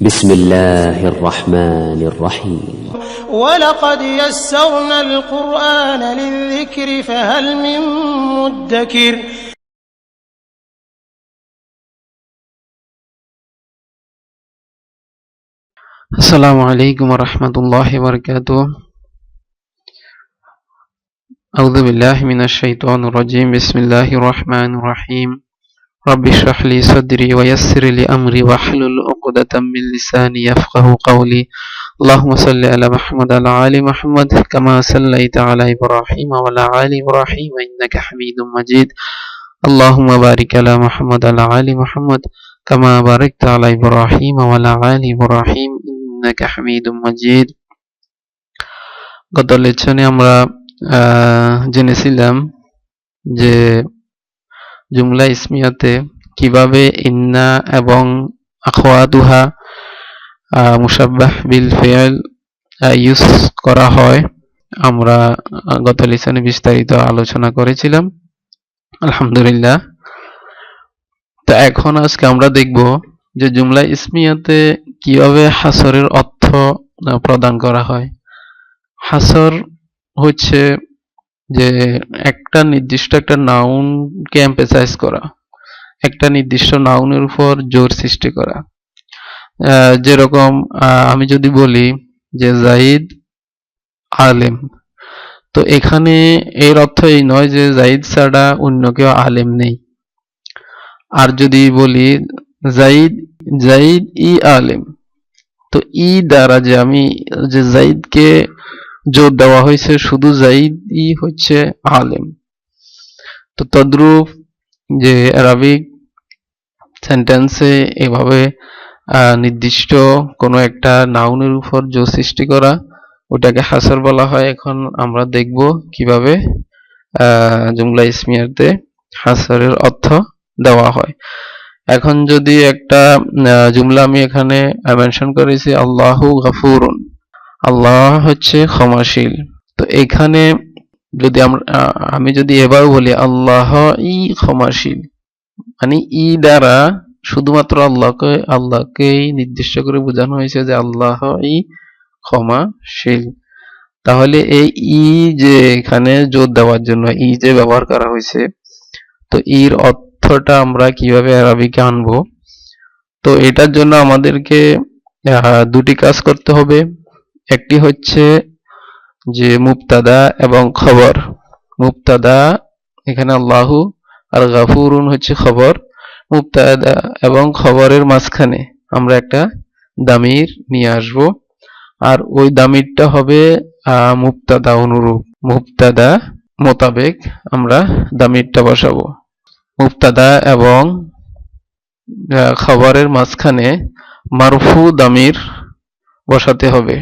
بسم الله الرحمن الرحيم ولقد يسرنا القرآن للذكر فهل من مدكر السلام عليكم ورحمة الله وبركاته. أعوذ بالله من الشيطان الرجيم. بسم الله الرحمن الرحيم. رب اشرح لي صدري ويسر لي أمري واحلل عقدة من لساني يفقه قولي. اللهم صل على محمد وعلى آل محمد كما صليت على إبراهيم وعلى آل إبراهيم إنك حميد مجيد. اللهم بارك على محمد وعلى آل محمد كما باركت على إبراهيم وعلى آل إبراهيم إنك حميد مجيد. গত লেকচারে আমরা জেনেছিলাম যে জুমলা ইসমিয়াতে কিভাবে ইন্না এবং আখওয়াতুহা মুশাব্বাহ বিল ফি'ল ইউজ করা হয়। আমরা গত লেসনে বিস্তারিত আলোচনা করেছিলাম আলহামদুলিল্লাহ। তো এখন আজকে আমরা দেখব যে জুমলা ইসমিয়াতে কিভাবে হাসরের অর্থ প্রদান করা হয়। হাসর হচ্ছে যে একটা নির্দিষ্ট একটা নাউনকে এমফাসাইজ করা, একটা নির্দিষ্ট নাউনের উপর জোর সৃষ্টি করা। যেরকম আমি যদি বলি যে জাইদ আলেম, তো এখানে এর অর্থ এই নয় যে জাইদ ছাড়া অন্য কেউ আলেম নেই। আর যদি বলি জাইদ জাইদ ই আলেম, তো ই দ্বারা যে আমি যে জাইদকে জোর দেওয়া হয়েছে, শুধু জাইদ ই হচ্ছে আলেম। তো তদ্রূপ যে আরবিক সেন্টেন্সে এভাবে নির্দিষ্ট কোনো একটা নাউনের উপর জোর সৃষ্টি করা, ওটাকে হাসর বলা হয়। এখন আমরা দেখব কিভাবে জুমলা ইসমিয়াতে হাসরের অর্থ দেওয়া হয়। এখন যদি একটা জুমলা আমি এখানে মেনশন করেছি আল্লাহু গফুরুন, আল্লাহ হচ্ছে ক্ষমাশীল। তো এখানে যদি আমি যদি এবার বলি আল্লাহ ই ক্ষমাশীল, মানে ই দ্বারা শুধুমাত্র আল্লাহকেই নির্দিষ্ট করে বোঝানো হয়েছে যে আল্লাহ ই ক্ষমাশীল। তাহলে এই ই যে এখানে জোর দেওয়ার জন্য ই যে ব্যবহার করা হয়েছে, তো এর অর্থটা আমরা কিভাবে আরবিকে আনবো। তো এটার জন্য আমাদেরকে দুটি কাজ করতে হবে। একটি হচ্ছে যে মুবতাদা এবং খবর। মুবতাদা এখানে আল্লাহু আর গাফুরুন হচ্ছে খবর। মুবতাদা এবং খবরের মাঝখানে আমরা একটা দামির নিয়ে আসব, আর ওই দামিরটা হবে মুবতাদা অনুরূপ, মুবতাদা মোতাবেক আমরা দামিরটা বসাবো। মুবতাদা এবং খবরের মাঝখানে মারফু দামির বসাতে হবে।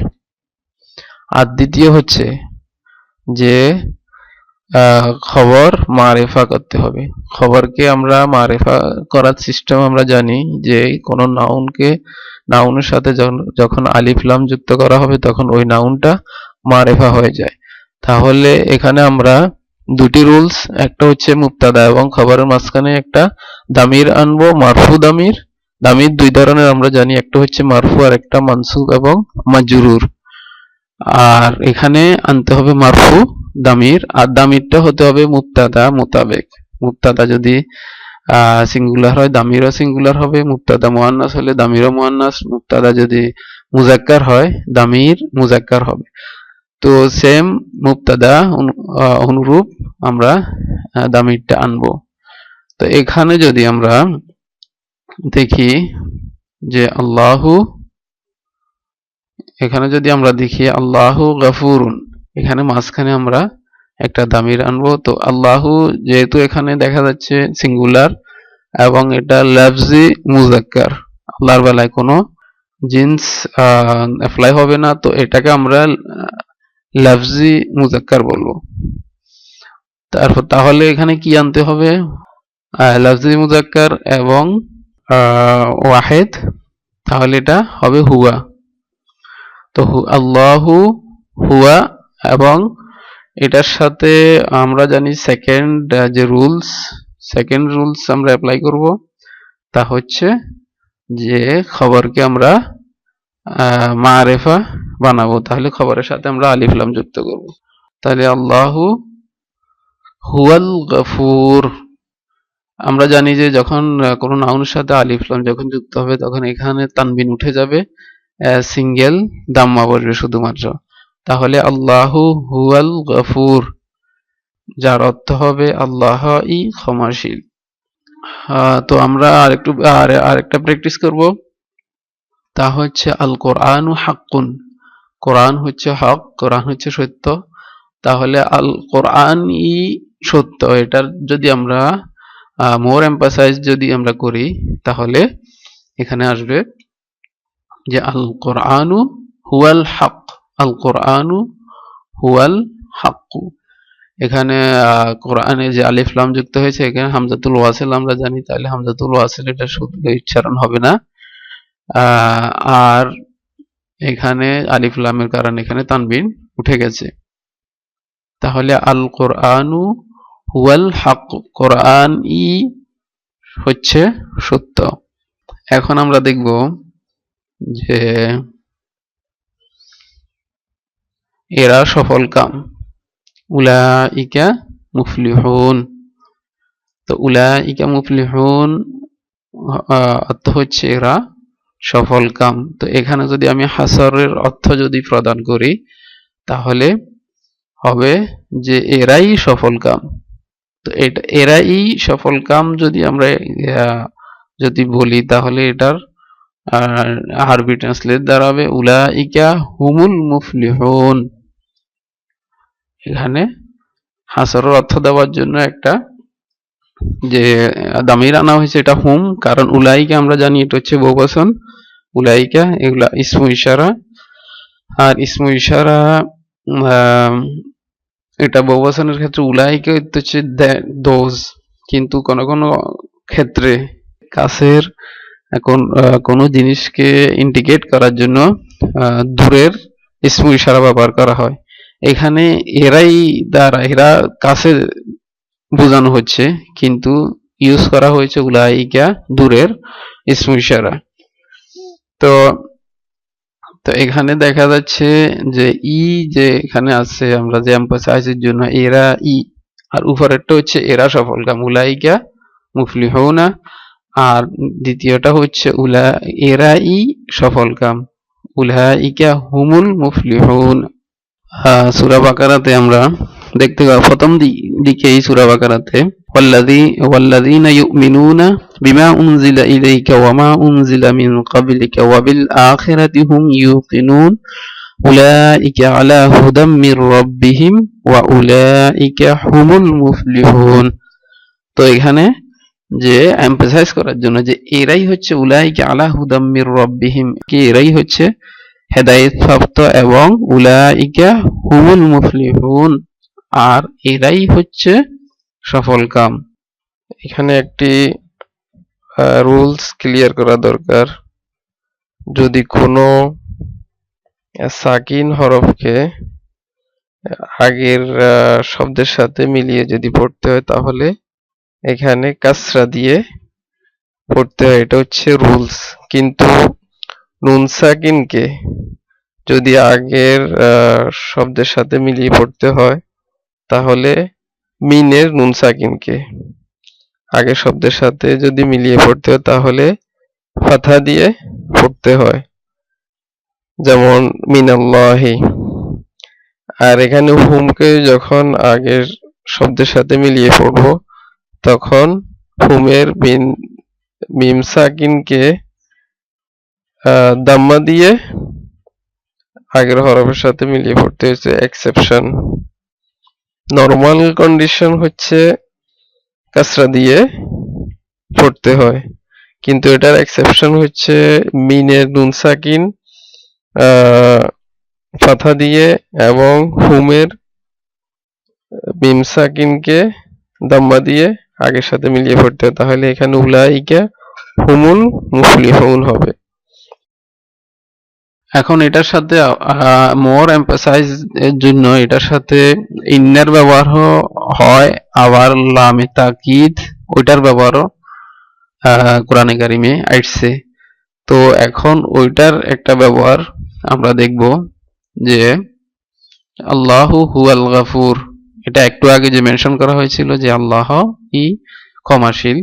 আর দ্বিতীয় হচ্ছে যে খবর মারেফা করতে হবে। খবরকে আমরা মারেফা করার সিস্টেম আমরা জানি যে কোনো নাউনের সাথে যখন আলিফ লাম যুক্ত করা হবে তখন ওই নাউনটা মারেফা হয়ে যায়। তাহলে এখানে আমরা দুটি রুলস, একটা হচ্ছে মুবতাদা এবং খবরের মাঝখানে একটা দামির আনবো, মারফু দামির। দামির দুই ধরনের আমরা জানি, একটা হচ্ছে মারফু আর একটা মানসুব এবং মাজরুর। আর এখানে আনতে হবে মারফু দামির, আর দামিরটা হতে হবে মুবতাদা মোতাবেক। মুবতাদা যদি সিঙ্গুলার হয় দামিরও সিঙ্গুলার হবে, মুবতাদা মুআন্নাস হলে দামিরও মুআন্নাস, মুবতাদা যদি মুজাক্কার হয় দামির মুজাক্কার হবে। তো সেম মুবতাদা অনুরূপ আমরা দামিরটা আনবো। তো এখানে যদি আমরা দেখি যে আল্লাহু, এখানে যদি আমরা দেখি আল্লাহু গফুরুন, এখানে মাঝখানে আমরা একটা দামির আনবো। তো আল্লাহু যেহেতু এখানে দেখা যাচ্ছে সিঙ্গুলার এবং এটা লাফজি মুজাক্কার, আল্লাহর বেলায় কোনো জিন্স অ্যাপ্লাই হবে না, তো এটাকে আমরা লাফজি মুজাক্কার বলবো। তাহলে এখানে কি আনতে হবে? লাফজি মুজাক্কার এবং ওয়াহেদ, তাহলে এটা হবে হুয়া। তো আল্লাহু হুয়া, এবং এটার সাথে আমরা জানি সেকেন্ড রুলস আমরা অ্যাপ্লাই করব, তা হচ্ছে যে খবরকে আমরা মারেফা বানাবো, তাহলে খবরের সাথে আমরা আলিফ লাম যুক্ত করব। তাহলে আল্লাহু হুয়াল গফুর। আমরা জানি যে যখন কোনো নাউনের সাথে আলিফ লাম যখন যুক্ত হবে তখন এখানে তানবিন উঠে যাবে, সিঙ্গেল দাম্মা বসবে শুধুমাত্র। তাহলে আল্লাহু হুয়াল গফুর, যার অর্থ হবে আল্লাহই ক্ষমাশীল। তো আমরা আরেকটা প্র্যাকটিস করব, তা হচ্ছে আল কোরআনু হাক্কুন। কোরআন হচ্ছে হক, কোরআন হচ্ছে সত্য। তাহলে আল কোরআনই সত্য, এটার যদি আমরা মোর এমফাসাইজ যদি আমরা করি তাহলে এখানে আসবে যে আল কোরআনু হুয়াল হক, আল কোরআনু হুয়াল হাক্কু। এখানে কোরআনে যে আলিফ লাম যুক্ত হয়েছে এখানে হামজাতুল ওয়াসিল আমরা জানি, তাহলে হামজাতুল ওয়াসিল এটা শুধু উচ্চারণ হবে না, আর এখানে আলিফ লামের কারণে এখানে তানবিন উঠে গেছে। তাহলে আল কোরআনু হুয়াল হক, কোরআন ই হচ্ছে সত্য। এখন আমরা দেখব যে এরা সফল কাম, উলাইকা মুফলিহুন। তো উলাইকা মুফলিহুন অর্থ হচ্ছে এরা সফল কাম। তো এখানে যদি আমি হাসরের অর্থ যদি প্রদান করি তাহলে হবে যে এরাই সফল কাম। তো এটা এরাই সফল কাম যদি আমরা যদি বলি তাহলে এটার আরবি ট্রান্সলেট দাঁড়াবে উলাইকা হুমুল মুফলিহুন। এখানে হাসরের অর্থ দেওয়ার জন্য একটা যে দামির আনা হয়েছে এটা হুম, কারণ উলাইকা আমরা জানি এটা হচ্ছে বহুবচন। উলাইকা এগুলা ইসমু ইশারা, আর ইসমু ইশারা এটা বহুবচনের ক্ষেত্রে উলাইকা হচ্ছে দোজ, কিন্তু কোন কোন ক্ষেত্রে কাছের কোনো জিনিসকে ইন্ডিকেট করার জন্য দূরের ইসমু ইশারা ব্যবহার করা হয়। এখানে এরাই দ্বারা এরা কাছে বোঝানো হচ্ছে, কিন্তু ইউজ করা হয়েছে উলাইকা দূরের ইসমু ইশারা। তো এখানে দেখা যাচ্ছে যে যে এখানে আছে আমরা যে এমফাসাইজের জন্য এরা আর উপরেরটা হচ্ছে এরা সফল কাম উলাইকা মুফলিহুনা, আর দ্বিতীয়টা হচ্ছে এরাই সফল কাম উলাইকা হুমুল মুফলিহুন। সূরা বাকারাতে আমরা দেখতে পাবো প্রথম দিকে এই সূরা বাকারাতে ওয়াল্লাযীনা ইউমিনুনা বিমা উনজিলা ইলাইকা ওয়া মা উনজিলা মিন ক্বাবলিকা ওয়া বিল আখিরাতি হুম ইউকিনুন উলাইকা আলা হুদাম মির রাব্বিহিম ওয়া উলাইকা হুমুল মুফলিহুন। তো এখানে যে এমফাসাইজ করার জন্য যে এরাই হচ্ছে উলাইকা আলা হুদাম মির রাব্বিহিম, কি এরাই হচ্ছে হেদায়েত প্রাপ্ত এবং উলাইকা হুমুল মুফলিহুন, আর এরাই হচ্ছে সফল কাম। এখানে একটি রুলস ক্লিয়ার করা দরকার, যদি কোনো সাকিন হরফকে আগের শব্দের সাথে মিলিয়ে যদি পড়তে হয় তাহলে এখানে কাসরা দিয়ে পড়তে হয়, এটা হচ্ছে রুলস। কিন্তু নুন সাকিনকে যদি আগের শব্দের সাথে মিলিয়ে পড়তে হয় তাহলে মিনের নুন সাকিনকে আগের শব্দের সাথে যদি মিলিয়ে পড়তে হয় তাহলে ফাথা দিয়ে পড়তে হয়, যেমন মিনাল্লাহি। আর এখানে হুমকে যখন আগের শব্দের সাথে মিলিয়ে পড়ব তখন হুমের মিম সাকিনকে দাম্মা দিয়ে আগের হরফের সাথে মিলিয়ে পড়তে হয়েছে এক্সেপশন। নরমাল কন্ডিশন হচ্ছে কাসরা দিয়ে পড়তে হয়, কিন্তু এটার এক্সেপশন হচ্ছে মিনের নুন সাকিন ফাথা দিয়ে এবং হুমের মিম সাকিনকে দাম্মা দিয়ে আগের সাথে মিলিয়ে পড়তে হয়, তাহলে এখানে উলাইকা হুমুল মুফলিহুন হবে। এখন এটার সাথে মোর এমফাসাইজ এর জন্য এটার সাথে ইন্নার ব্যবহার হয়, আবার লামে তাকিদ ওইটার ব্যবহারও কোরআনে কারিমে আসছে। তো এখন ওইটার একটা ব্যবহার আমরা দেখব যে আল্লাহু হুয়াল গাফুর, এটা একটু আগে যে মেনশন করা হয়েছিল যে আল্লাহ ক্ষমাশীল,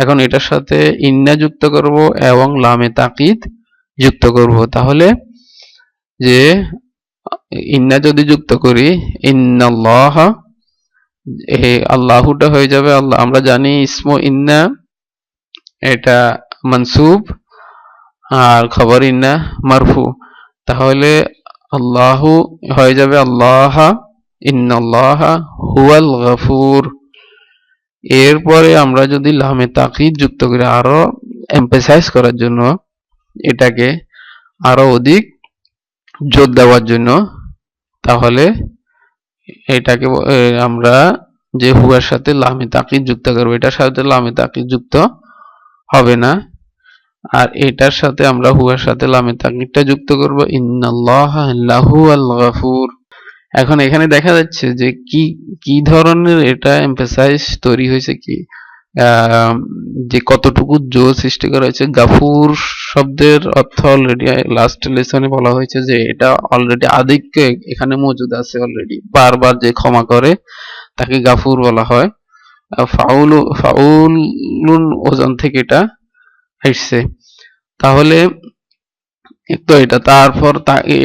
এখন এটার সাথে ইন্না যুক্ত করব এবং লামে তাকিদ যুক্ত করব। তাহলে যে ইন্না যদি যুক্ত করি, ইন্নাল্লাহ, আল্লাহুটা হয়ে যাবে আল্লাহ। আমরা জানি ইসমু ইন্না এটা মানসুব আর খবর ইন্না মারফু, তাহলে আল্লাহু হয়ে যাবে আল্লাহ, ইন্নাল্লাহ হুয়াল গাফুর। এরপরে আমরা যদি লামে তাকিদ যুক্ত করি আরো এমফাসাইজ করার জন্য, এটাকে আরো অধিক জোর দেওয়ার জন্য, তাহলে এটাকে আমরা যে হুয়ার সাথে লামে তাকিদ যুক্ত করবো, এটার সাথে লামে তাকিদ যুক্ত হবে না, আর এটার সাথে আমরা হুয়ার সাথে লামে তাকিদটা যুক্ত করব, ইন্নাল্লাহ লাহুয়াল গাফুর। এখন এখানে দেখা যাচ্ছে যে কি ধরনের এটা এমফাসাইজ তৈরি হয়েছে, কি যে কতটুকু জোর সৃষ্টি করা হয়েছে। গাফুর শব্দের অর্থ অলরেডি লাস্ট লেসনে বলা হয়েছে যে এটা অলরেডি আদিক্য এখানে মজুদ আছে, অলরেডি বারবার যে ক্ষমা করে তাকে গাফুর বলা হয়। ফাউলুন ওজন থেকে এটা এসছে। তাহলে তো এটা তারপর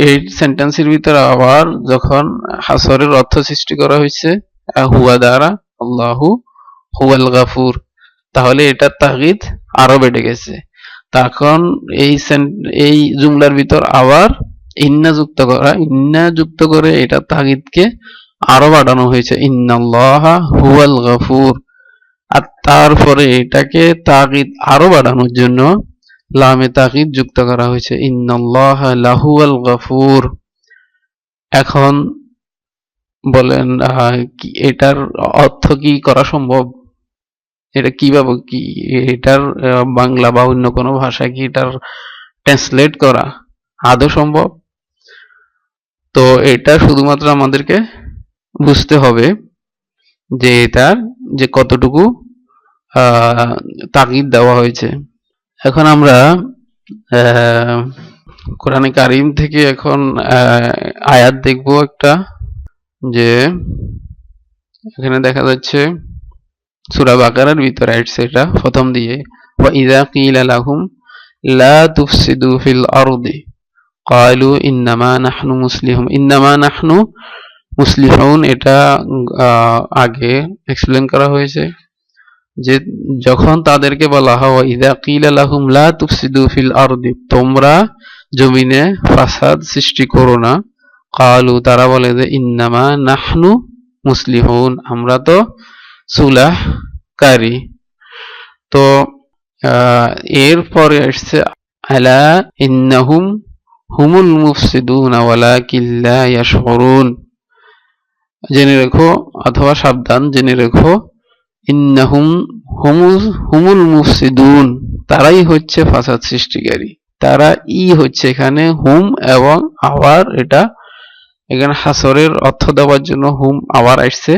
এই সেন্টেন্সের ভিতরে আবার যখন হাসরের অর্থ সৃষ্টি করা হয়েছে হুয়া দ্বারা, আল্লাহু হুয়াল গাফুর, তাহলে এটার তাগিদ আরো বেড়ে গেছে। তখন এই জুমলার ভিতর আবার ইন্না যুক্ত করে এটা তাগিদকে আরো বাড়ানো হয়েছে, ইন্নাল্লাহা হুয়াল গাফুর। আর তারপরে এটাকে তাগিদ আরো বাড়ানোর জন্য লামে তাকিদ যুক্ত করা হয়েছে, ইন্নাল্লাহ লাহুয়াল গাফুর। এখন বলেন এটার অর্থ কি করা সম্ভব? এটা কিভাবে, কি এটার বাংলা বা অন্য কোনো ভাষায় কি এটার ট্রান্সলেট করা আদৌ সম্ভব? তো এটা শুধুমাত্র আমাদেরকে বুঝতে হবে যে এটার যে কতটুকু তাকিদ দেওয়া হয়েছে। এখন আমরা কোরআনে কারিম থেকে এখন আয়াত দেখব একটা, যে এখানে দেখা যাচ্ছে সূরা বাকারার ভিতরে আসছে, এটা প্রথম দিয়ে ওয়া ইযা কিলা লাহুম লা তুফসিদু ফিল আরদি ক্বালু ইন্নামা নাহনু মুসলিহুন। এটা আগে এক্সপ্লেন করা হয়েছে যে যখন তাদেরকে বলা হয় ইযা কিলা লাহুম লা তুফসিদু ফিল আরদি, তোমরা জমিনে ফাসাদ সৃষ্টি করো না, ক্বালু, তারা বলে যে ইন্নামা নাহনু মুসলিহুন, আমরা তো সুলাহকারী। তো এরপরে আসছে আলা ইন্নাহুম হুমুল মুফসিদুন ওয়ালাকিন লা ইয়াশউরুন, জেনে রেখো অথবা সাবধান জেনে রেখো, ইন্নাহুম হুমুল মুফসিদুন, তারাই হচ্ছে ফাসাদ সৃষ্টিকারী। তারা হচ্ছে এখানে হুম, এবং আবার এটা এখানে হাসরের অর্থ দেওয়ার জন্য হুম আবার আসছে।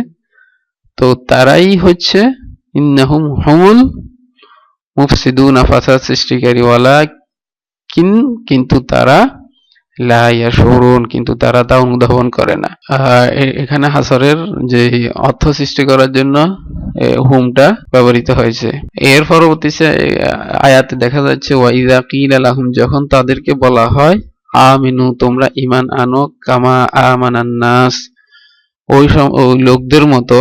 তো তারাই হচ্ছে ইন্নাহুম হুমুল মুফসিদুন, ফাসাদ সৃষ্টিকারী, ওয়ালাকিন, কিন্তু তারা, লা ইয়াশউরুন, কিন্তু তারা তা অনুধাবন করে না। এখানে হাসরের যে অর্থ সৃষ্টি করার জন্য হুমটা ব্যবহৃত হয়েছে। এর পরবর্তী আয়াতে দেখা যাচ্ছে ওয়া ইযা কিলা লাহুম, যখন তাদেরকে বলা হয় আমিনু, তোমরা ঈমান আনো, কামা আমানান নাস, ওই লোকদের মতো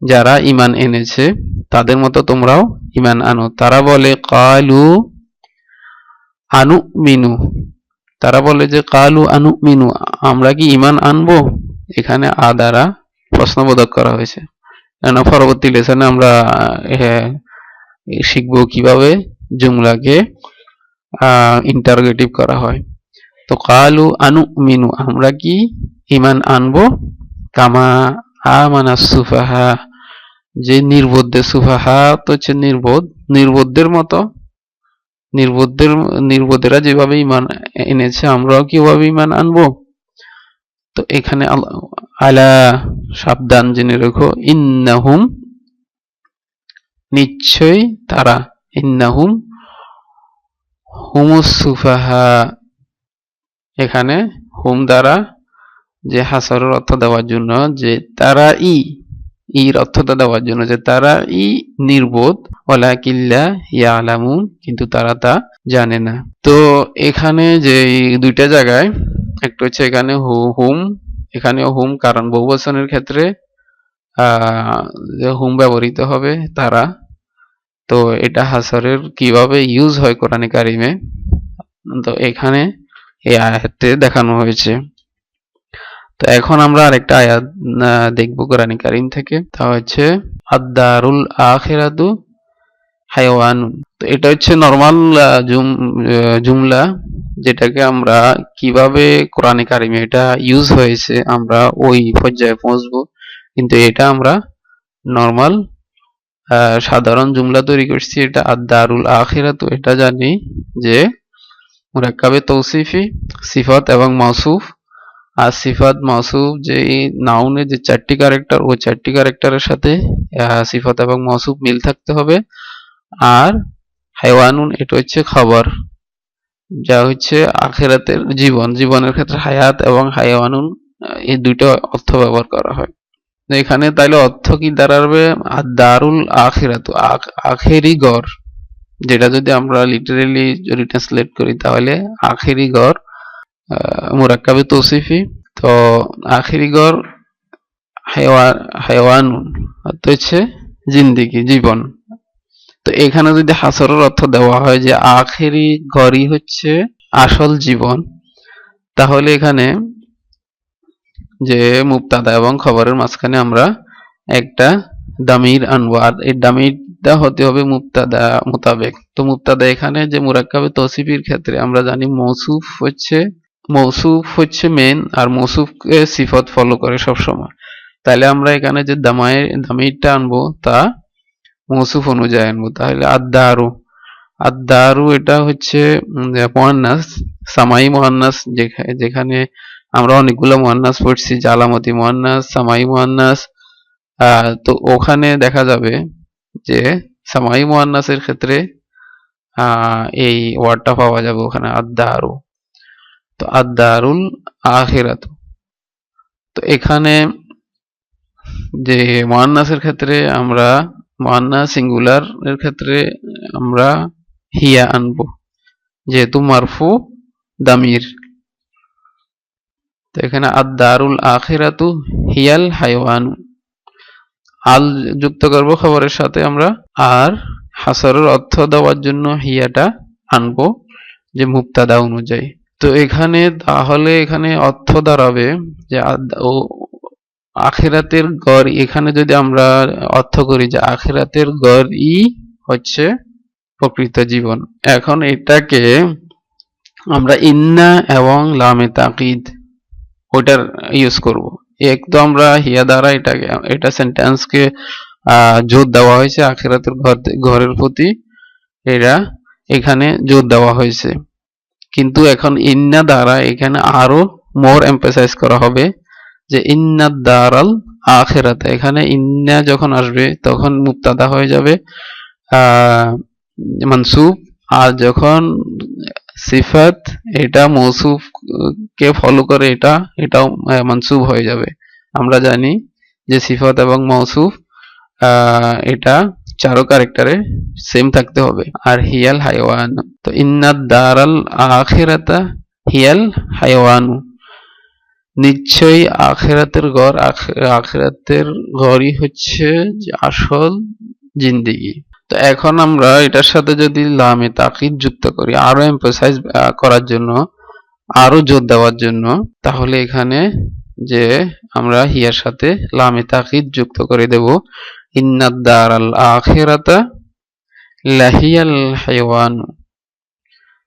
যারা ঈমান এনেছে তাদের মতো তোমরাও ঈমান আনো। তারা বলে ক্বালু আনুমিনু, তারা বলে যে ক্বালু আনুমিনু, আমরা কি ঈমান আনবো? এখানে দ্বারা প্রশ্নবোধক করা হয়েছে। পরবর্তী লেসনে আমরা শিখবো কিভাবে জুমলাকে ইন্টারোগেটিভ করা হয়। তো ক্বালু আনুমিনু, আমরা কি ঈমান আনবো, কামা আমানাস সুফাহা, যে নির্বোধদের, সুফাহা তো হচ্ছে নির্বোধদের মতো, নির্বোধেরা যেভাবে ঈমান এনেছে আমরাও কি ওভাবে ঈমান আনবো? তো এখানে আলা, সাবধান জেনে রেখো, ইন্নাহুম, নিশ্চয়ই তারা, ইন্নাহুম হুমুস সুফাহা, এখানে হুম দ্বারা যে হাসরের অর্থ দেওয়ার জন্য, যে তারা ইর অর্থটা দেওয়ার জন্য যে তারা নির্বোধ, ওয়ালাকিল্লা ইয়ালামুন, কিন্তু তারা তা জানে না। তো এখানে যে দুইটা জায়গায়, একটা হচ্ছে এখানে হুম, এখানেও হুম, কারণ বহুবচনের ক্ষেত্রে যে হুম ব্যবহৃত হবে তারা। তো এটা হাসরের কিভাবে ইউজ হয় কোরআনে কারিমে, তো এখানে এই আয়াতে দেখানো হয়েছে। তো এখন আমরা আরেকটা আয়াত দেখবো কোরআনে কারিম থেকে, তা হচ্ছে আদ-দারুল আখিরাতু হায়ওয়ানুন। তো এটা হচ্ছে নরমাল জুমলা, যেটাকে আমরা কিভাবে কোরআনে কারিমে এটা ইউজ হয়েছে আমরা ওই পর্যায়ে পৌঁছবো, কিন্তু এটা আমরা নরমাল সাধারণ জুমলা তৈরি করছি। এটা আদ-দারুল আখিরাতু, এটা জানি যে মুরাক্কাবে তৌসিফি, সিফাত এবং মাউসুফ। আর সিফাত মাউসুফ যে নাউনে যে চারটি ক্যারেক্টার, ওই চারটি ক্যারেক্টারের সাথে সিফাত এবং মাউসুফ মিল থাকতে হবে। আর হায়ওয়ানুন এটা হচ্ছে খবর, যা হচ্ছে আখিরাতের জীবন, জীবনের ক্ষেত্রে হায়াত এবং হায়ওয়ানুন এই দুইটা অর্থ ব্যবহার করা হয়। এখানে তাইলে অর্থ কি দাঁড়াবে? দারুল আখিরাতু, আখেরি গড়, যেটা যদি আমরা লিটারেলি যদি ট্রান্সলেট করি তাহলে আখেরি গড় মুরাক্কাবে তৌসিফি। তো আখেরি গড় হায়ওয়ানুন অর্থ হচ্ছে জিন্দেগি, জীবন। তো এখানে যদি হাসরের অর্থ দেওয়া হয় যে আখেরি গড়ই হচ্ছে আসল জীবন, তাহলে এখানে যে মুবতাদা এবং খবরের মাঝখানে আমরা একটা দামির আনবো, আর এই দামিরটা হতে হবে মুবতাদা মোতাবেক। তো মুবতাদা এখানে যে মুরাক্কাবে তৌসিফির ক্ষেত্রে আমরা জানি মৌসুফ হচ্ছে মেন, আর মৌসুফকে সিফত ফলো করে সবসময়। তাহলে আমরা এখানে যে দামিরটা আনবো তা মৌসুফ অনুযায়ী আনবো। তাহলে আদ-দারু এটা হচ্ছে মুয়ান্নাস, সামাই মুয়ান্নাস, যেখানে আমরা অনেকগুলো মুয়ান্নাস পড়ছি, জালামতি মুয়ান্নাস, সামাই মুয়ান্নাস। তো ওখানে দেখা যাবে যে সামাই মুয়ান্নাসের ক্ষেত্রে এই ওয়ার্ডটা পাওয়া যাবে ওখানে, আদ-দারু। তো আদ-দারুল আখিরাতু। তো এখানে যে মুয়ান্নাসের ক্ষেত্রে আমরা মুয়ান্নাস সিঙ্গুলার এর ক্ষেত্রে আমরা হিয়া আনবো, যেহেতু মারফু দামির। তো এখানে আদ-দারুল আখিরাতু হিয়াল হায়ওয়ানু, আল যুক্ত করব খবরের সাথে আমরা, আর হাসরের অর্থ দেওয়ার জন্য হিয়াটা আনবো যে মুবতাদা অনুযায়ী। তো এখানে তাহলে এখানে অর্থ দাঁড়াবে যে আখিরাতের গড়, এখানে যদি আমরা অর্থ করি যে আখিরাতের গড়ই হচ্ছে প্রকৃত জীবন। এখন এটাকে আমরা ইন্না এবং লামে তাকিদ ওটার ইউজ করব। এক তো আমরা হিয়া দ্বারা এটা সেন্টেন্সকে জোর দেওয়া হয়েছে আখিরাতের ঘরের প্রতি, এটা এখানে জোর দেওয়া হয়েছে। কিন্তু এখন ইন্না দ্বারা এখানে আরো মোর এমফাসাইজ করা হবে যে ইন্না দারাল আখিরাত। এখানে ইন্না যখন আসবে তখন মুবতাদা হয়ে যাবে মানসুব, আর যখন সিফাত এটা মৌসুফ কে ফলো করে এটাও মানসুব হয়ে যাবে। আমরা জানি যে সিফাত এবং মৌসুফ এটা চারো ক্যারেক্টারে সেম থাকতে হবে। আর হিয়াল হায়ওয়ান, তো ইন্নাদ দারাল আখিরাতা হিয়াল হায়ওয়ানু, নিশ্চয়ই আখিরাতের গড়, আখিরাতের গড়ই হচ্ছে আসল জিন্দেগি। তো এখন আমরা এটার সাথে যদি লামে তাকিদ যুক্ত করি আরো এমফাসাইজ করার জন্য, আরো জোর দেওয়ার জন্য, তাহলে এখানে যে আমরা হিয়ার সাথে লামে তাকিদ যুক্ত করে দেব ইন্নাদ দারাল আখিরাতা লাহিয়াল হায়ওয়ানু,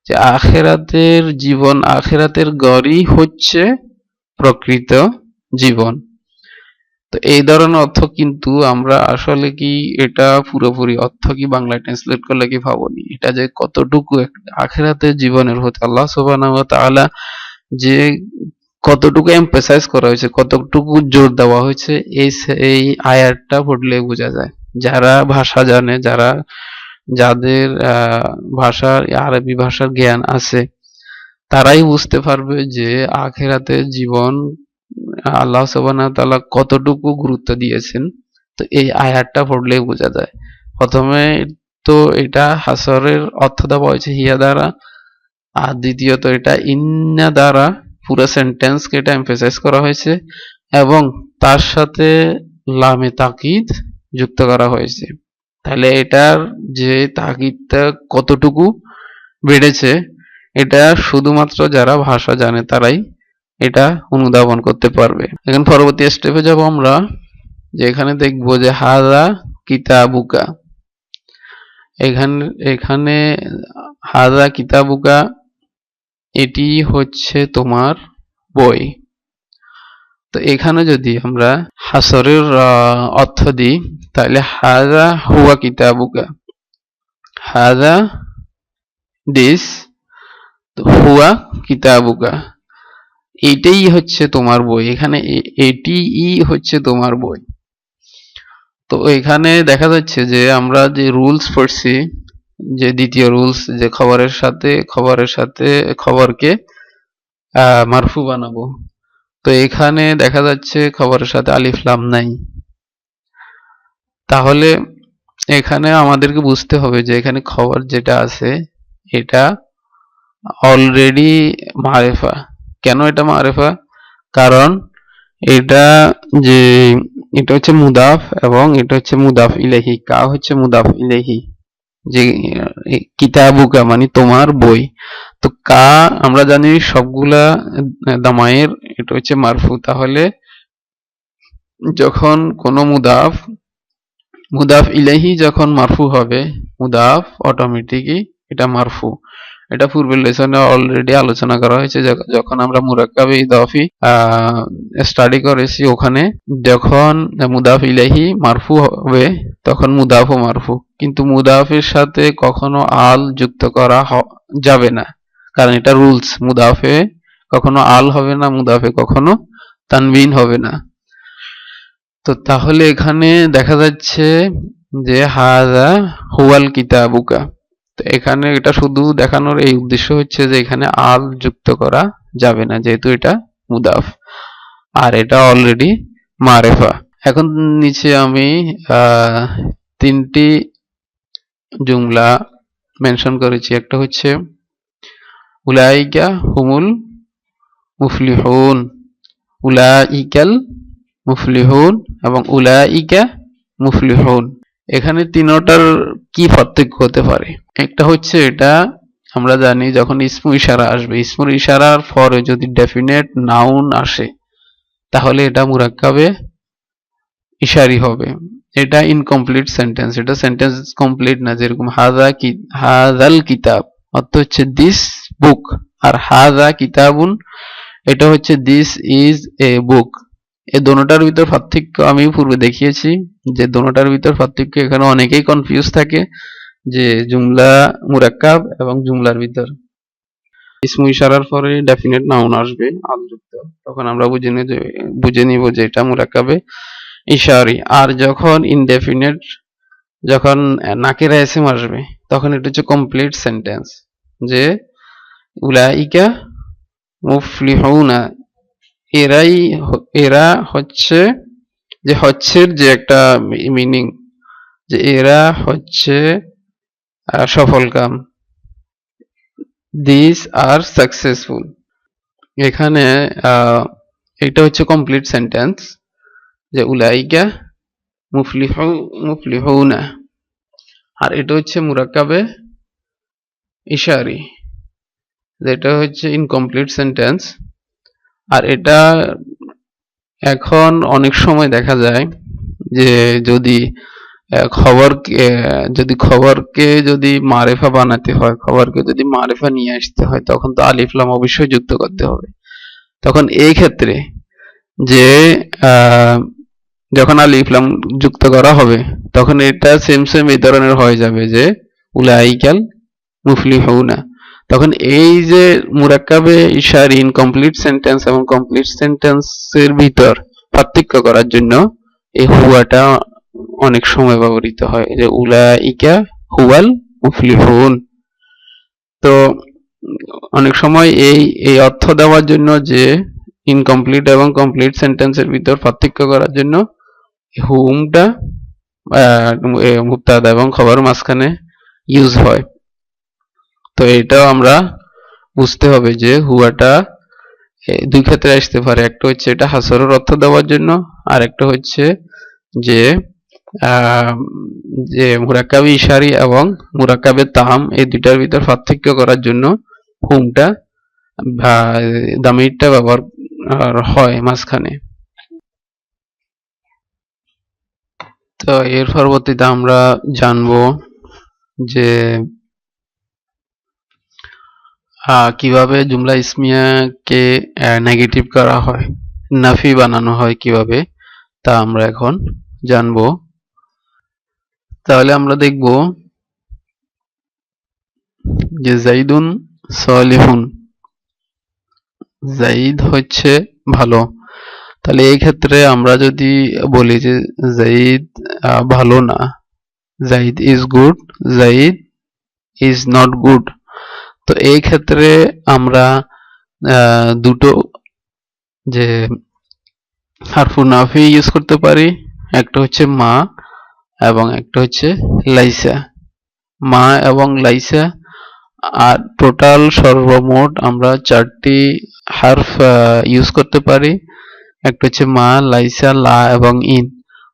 যে আখিরাতের জীবন, আখিরাতের গড়ই হচ্ছে প্রকৃত জীবন। তো এই ধরনের অর্থ কিন্তু আমরা আসলে কি এটা পুরোপুরি অর্থ কি বাংলায় ট্রান্সলেট করলে কি ভাবনি, এটা যে কতটুকু আখিরাতের জীবনের হতে আল্লাহ সুবহানাহু ওয়া তাআলা যে কতটুকু এমফাসাইজ করা হয়েছে, কতটুকু জোর দেওয়া হয়েছে, এই আয়াতটা পড়লে বোঝা যায়। যারা ভাষা জানে, যারা যাদের ভাষার আরবি ভাষার জ্ঞান আছে তারাই বুঝতে পারবে যে আখিরাতের জীবন আল্লাহ সুবহানাহু ওয়া তাআলা কতটুকু গুরুত্ব দিয়েছেন। তো এই আয়াতটা পড়লেই বোঝা যায়। প্রথমে তো এটা হাসরের অর্থটা বলছে হিয়া দ্বারা, আর দ্বিতীয়ত এটা ইন্না দ্বারা পুরো সেন্টেন্সকে এটা এমফাসাইজ করা হয়েছে এবং তার সাথে লামে তাকিদ যুক্ত করা হয়েছে। তাহলে এটার যে তাকিদটা কতটুকু বেড়েছে এটা শুধুমাত্র যারা ভাষা জানে তারাই এটা অনুধাবন করতে পারবে। এখন পরবর্তী স্টেপে যাব আমরা, যে এখানে দেখবো যে হাযা কিতাবুকা। এখানে হাযা কিতাবুকা এটি হচ্ছে তোমার বই। তো এখানে যদি আমরা হাসরের অর্থ দিই তাহলে হাযা হুয়া কিতাবুকা, হাযা দিস, হুয়া কিতাবুকা এটাই হচ্ছে তোমার বই। এখানে এটিই হচ্ছে তোমার বই। তো এখানে দেখা যাচ্ছে যে আমরা যে রুলস পড়ছি, যে দ্বিতীয় রুলস, যে খবরের সাথে খবরকে মারফু বানাবো, তো এখানে দেখা যাচ্ছে খবরের সাথে আলিফ লাম নাই। তাহলে এখানে আমাদেরকে বুঝতে হবে যে এখানে খবর যেটা আছে এটা অলরেডি মারেফা। কেন এটা মারেফা? কারণ এটা হচ্ছে মুদাফ এবং এটা হচ্ছে মুদাফ ইলাইহি। কা হচ্ছে মুদাফ ইলাইহি, যে কিতাবুকা মানে তোমার বই। তো কা আমরা জানি সবগুলা দামায়ের এটা হচ্ছে মারফু। তাহলে যখন কোনো মুদাফ ইলাইহি যখন মারফু হবে, মুদাফ অটোমেটিকই এটা মারফু। এটা পূর্বের লেসনে অলরেডি আলোচনা করা হয়েছে যখন আমরা মুরাক্কাবে ইদাফি স্টাডি করেছি। ওখানে যখন মুদাফ ইলাইহি মারফু হবে তখন মুদাফও মারফু, কিন্তু মুদাফের সাথে কখনো আল যুক্ত করা যাবে না, কারণ এটা রুলস। মুদাফে কখনো আল হবে না, মুদাফে কখনো তানবিন হবে না। তো তাহলে এখানে দেখা যাচ্ছে যে হাযা হুয়াল কিতাবুকা। তো এখানে এটা শুধু দেখানোর এই উদ্দেশ্য হচ্ছে যে এখানে আল যুক্ত করা যাবে না, যেহেতু এটা মুদাফ আর এটা অলরেডি মারেফা। এখন নিচে আমি তিনটি জুমলা মেনশন করেছি। একটা হচ্ছে উলাইকা হুমুল মুফলিহুন, উলাইকাল মুফলিহুন এবং উলাইকা মুফলিহুন। এখানে তিনটার কি পার্থক্য হতে পারে? একটা হচ্ছে এটা আমরা জানি যখন ইসমু ইশারা আসবে, ইসমুল ইশারার পরে যদি ডেফিনেট নাউন আসে তাহলে এটা মুরাক্কাবে ইশারি হবে। এটা ইনকমপ্লিট সেন্টেন্স, এটা সেন্টেন্স কমপ্লিট না। যেরকম হাযাল কিতাব অর্থ হচ্ছে দিস বুক, আর হাযা কিতাবুন এটা হচ্ছে দিস ইজ এ বুক। এই দোনোটার ভিতর পার্থক্য আমি পূর্বে দেখিয়েছি, যে দোনোটার ভিতর পার্থক্য। এখানে অনেকেই কনফিউজ থাকে যে জুমলা মুরাক্কাব এবং জুমলার ভিতর ইসমু ইশারার পরে ডেফিনেট নাউন আসবে আলযুক্ত, তখন আমরা বুঝে নিব যে এটা মুরাক্কাবে ইশারি। আর যখন ইনডেফিনেট, যখন নাকিরা ইসম আসবে তখন এটা হচ্ছে কমপ্লিট সেন্টেন্স, যে উলাইকা মুফলিহুনা এরা হচ্ছে, যে হচ্ছের যে একটা মিনিং, যে এরা হচ্ছে সফলকাম, দিস আর সাকসেসফুল। এখানে এটা হচ্ছে কমপ্লিট সেন্টেন্স, যে উলাইকা মুফলিহুনা, আর এটা হচ্ছে মুরাক্কাবে ইশারি, যেটা হচ্ছে ইনকমপ্লিট সেন্টেন্স। আর এটা এখন অনেক সময় দেখা যায় যে যদি খবরকে যদি মারেফা বানাতে হয়, খবরকে যদি মারেফা নিয়ে আসতে হয়, তখন তো আলিফ লাম অবশ্যই যুক্ত করতে হবে। তখন এই ক্ষেত্রে যে যখন আলিফ লাম যুক্ত করা হবে তখন এটা সেম এই ধরনের হয়ে যাবে, যে উলাইকাল মুফলিহুনা। তখন এই যে মুরাক্কাবে ইশারি ইনকমপ্লিট সেন্টেন্স এবং কমপ্লিট সেন্টেন্সের ভিতর পার্থক্য করার জন্য এই হুয়াটা অনেক সময় ব্যবহৃত হয়, যে উলাইকা হুয়াল মুফলিহুন। তো অনেক সময় এই অর্থ দেওয়ার জন্য যে ইনকমপ্লিট এবং কমপ্লিট সেন্টেন্সের ভিতর পার্থক্য করার জন্য হুমটা মুবতাদা এবং খবর মাঝখানে ইউজ হয়। তো এটাও আমরা বুঝতে হবে যে হুয়াটা দুই ক্ষেত্রে আসতে পারে। একটা হচ্ছে এটা হাসরের অর্থ দেওয়ার জন্য, আর একটা হচ্ছে যে যে মুরাক্কাবে ইশারি এবং মুরাক্কাবে তাম এই দুইটার ভিতর পার্থক্য করার জন্য হুমটা দামিরটা ব্যবহার হয় মাঝখানে। তো এর পরবর্তীতে আমরা জানবো যে কিভাবে জুমলা ইসমিয়াকে নেগেটিভ করা হয়, নাফি বানানো হয় কিভাবে, তা আমরা এখন জানবো। তাহলে আমরা দেখব যে জাইদুন সালিহুন, জাইদ হচ্ছে ভালো। তাহলে এই ক্ষেত্রে আমরা যদি বলি যে জাইদ ভালো না, zaid is good, zaid is not good, তো এই ক্ষেত্রে আমরা দুটো যে হারফু নাফি ইউজ করতে পারি, একটা হচ্ছে মা এবং একটা হচ্ছে লাইসা। মা এবং লাইসা, আর টোটাল সর্বমোট আমরা 4টি হারফ ইউজ করতে পারি। একটা হচ্ছে মা, লাইসা, লা এবং ইন।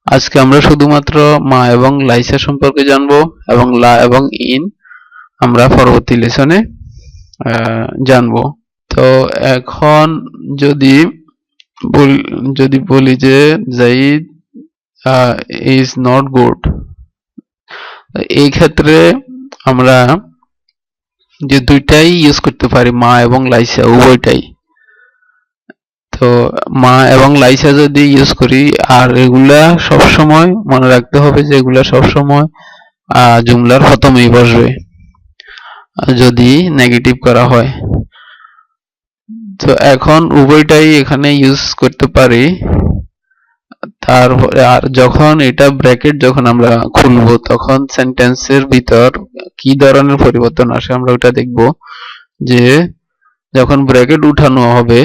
আজকে আমরা শুধুমাত্র মা এবং লাইসা সম্পর্কে জানবো, এবং লা এবং ইন আমরা পরবর্তী লেসনে জানবো। তো এখন যদি বলি যে জাইদ ইজ নট গুড, এই ক্ষেত্রে আমরা যে দুইটাই ইউজ করতে পারি, মা এবং লাইসা উভয়টাই। তো মা এবং লাইসা যদি ইউজ করি, আর এগুলা সবসময় মনে রাখতে হবে যে এগুলা সবসময় জুমলার প্রথমেই বসবে যদি নেগেটিভ করা হয়। তো এখন উভয়টাই এখানে ইউজ করতে পারি। তারপরে আর যখন এটা ব্র্যাকেট যখন আমরা খুলবো তখন সেন্টেন্সের ভিতর কি ধরনের পরিবর্তন আসে আমরা ওটা দেখব। যে যখন ব্র্যাকেট উঠানো হবে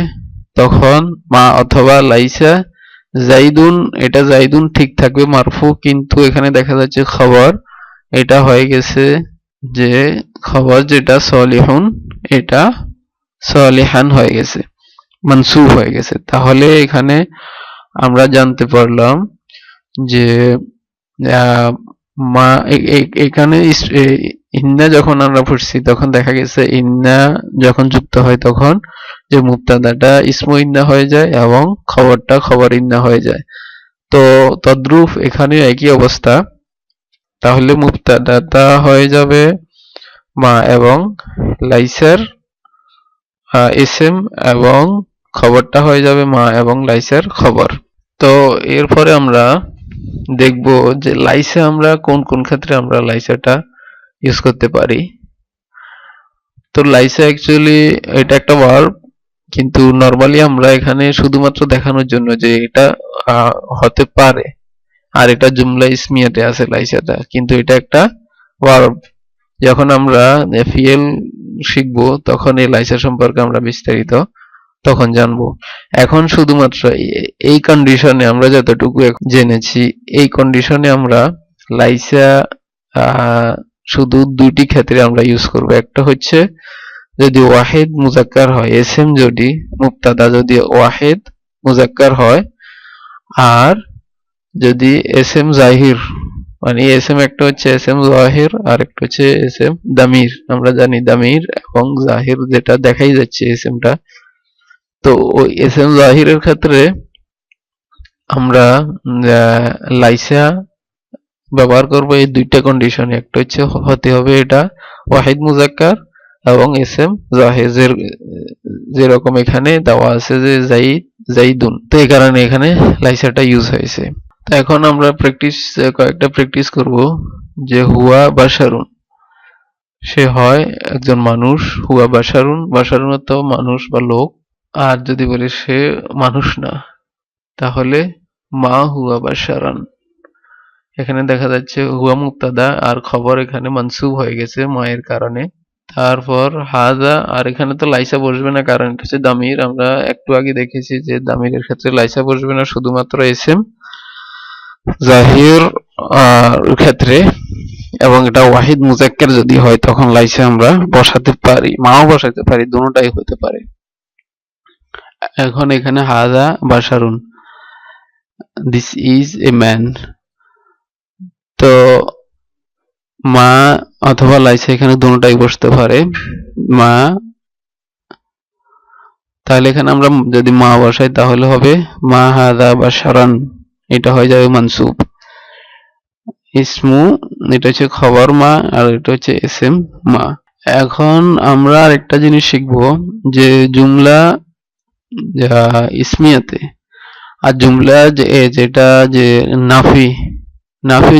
তখন মা অথবা লাইসা, জাইদুন, এটা জাইদুন ঠিক থাকবে মারফু, কিন্তু এখানে দেখা যাচ্ছে খবর এটা হয়ে গেছে যে খবর যেটা সলিহুন এটা সলিহান হয়ে গেছে, মানসুব হয়ে গেছে। তাহলে এখানে আমরা জানতে পারলাম যে মা এখানে ইন্না যখন আমরা পড়ছি তখন দেখা গেছে ইন্না যখন যুক্ত হয় তখন যে মুবতাদাটা ইসমু ইন্না হয়ে যায় এবং খবরটা খবর ইন্না হয়ে যায়। তো তদ্রুপ এখানে একই অবস্থা। তাহলে মুবতাদাটা হয়ে যাবে মা এবং লাইসার ইসম, এবং খবরটা হয়ে যাবে মা এবং লাইসার খবর। তো এরপরে আমরা দেখব যে লাইসা আমরা কোন কোন ক্ষেত্রে আমরা লাইসাটা ইউজ করতে পারি। তো লাইসা অ্যাকচুয়ালি এটা একটা ভার্ব, কিন্তু নরমালি আমরা এখানে শুধুমাত্র দেখানোর জন্য যে এটা হতে পারে, আর এটা জুমলা ইসমিয়াতে আছে লাইসাটা, কিন্তু এটা একটা ভার্ব। যখন আমরা ফিএল শিখবো তখন এই লাইসা সম্পর্কে আমরা বিস্তারিত তখন জানবো। এখন শুধুমাত্র এই কন্ডিশনে আমরা যতটুকু জেনেছি, এই কন্ডিশনে আমরা লাইসা শুধু দুইটি ক্ষেত্রে আমরা ইউজ করব। একটা হচ্ছে যদি ওয়াহিদ মুজাক্কার হয়, এসএম যদি মুবতাদা যদি ওয়াহিদ মুজাক্কার হয়, আর যদি এসএম জাহির, মানে এসএম একটা হচ্ছে এসএম জাহির আর একটা হচ্ছে এসএম দামির। আমরা জানি দামির এবং জাহির যেটা দেখাই যাচ্ছে এসএমটা, তো ওই এসএম জাহিরের ক্ষেত্রে আমরা লাইসা ব্যবহার করব এই দুইটা কন্ডিশনে। একটা হচ্ছে হতে হবে এটা ওয়াহিদ মুজাক্কার এবং এসএম জাহির, যেরকম এখানে দেওয়া আছে যে জাইদ, জাইদুন, তো এই কারণে এখানে লাইসাটা ইউজ হয়েছে। তো এখন আমরা কয়েকটা প্র্যাকটিস করব। যে হুয়া বাশারুন, সে হয় একজন মানুষ। হুয়া বাশারুন, বাশারুন তো মানুষ বা লোক। আর যদি বলি সে মানুষ না, তাহলে মা হুয়া বাশারান, এখানে দেখা যাচ্ছে হুয়া মুক্তাদা আর খবর এখানে মানসুব হয়ে গেছে মায়ের কারণে। তারপর হাদা, আর এখানে তো লাইসা বসবে না কারণ এটা হচ্ছে দামির। আমরা একটু আগে দেখেছি যে দামিরের ক্ষেত্রে লাইসা বসবে না, শুধুমাত্র এসএম। জাহির ক্ষেত্রে এবং এটা ওয়াহিদ মুজাক্কার যদি হয় তখন লাইসা আমরা বসাতে পারি, মাও বসাতে পারি, দুটোটাই হতে পারে। এখন এখানে হাদা বাশারুন, দিস ইজ এ ম্যান। তো মা অথবা লাইসা এখানে দুটোটাই বসতে পারে। মা, তাহলে এখানে আমরা যদি মা বসাই তাহলে হবে মা হাদা বাশারান, এটা হয়ে যাবে মানসুব। ইসমু, এটা হচ্ছে খবর মা, আর এটা হচ্ছে এসএম মা। এখন আমরা আরেকটা জিনিস শিখবো যে জুমলা ইসমিয়াতে আর জুমলা যেটা যে নাফি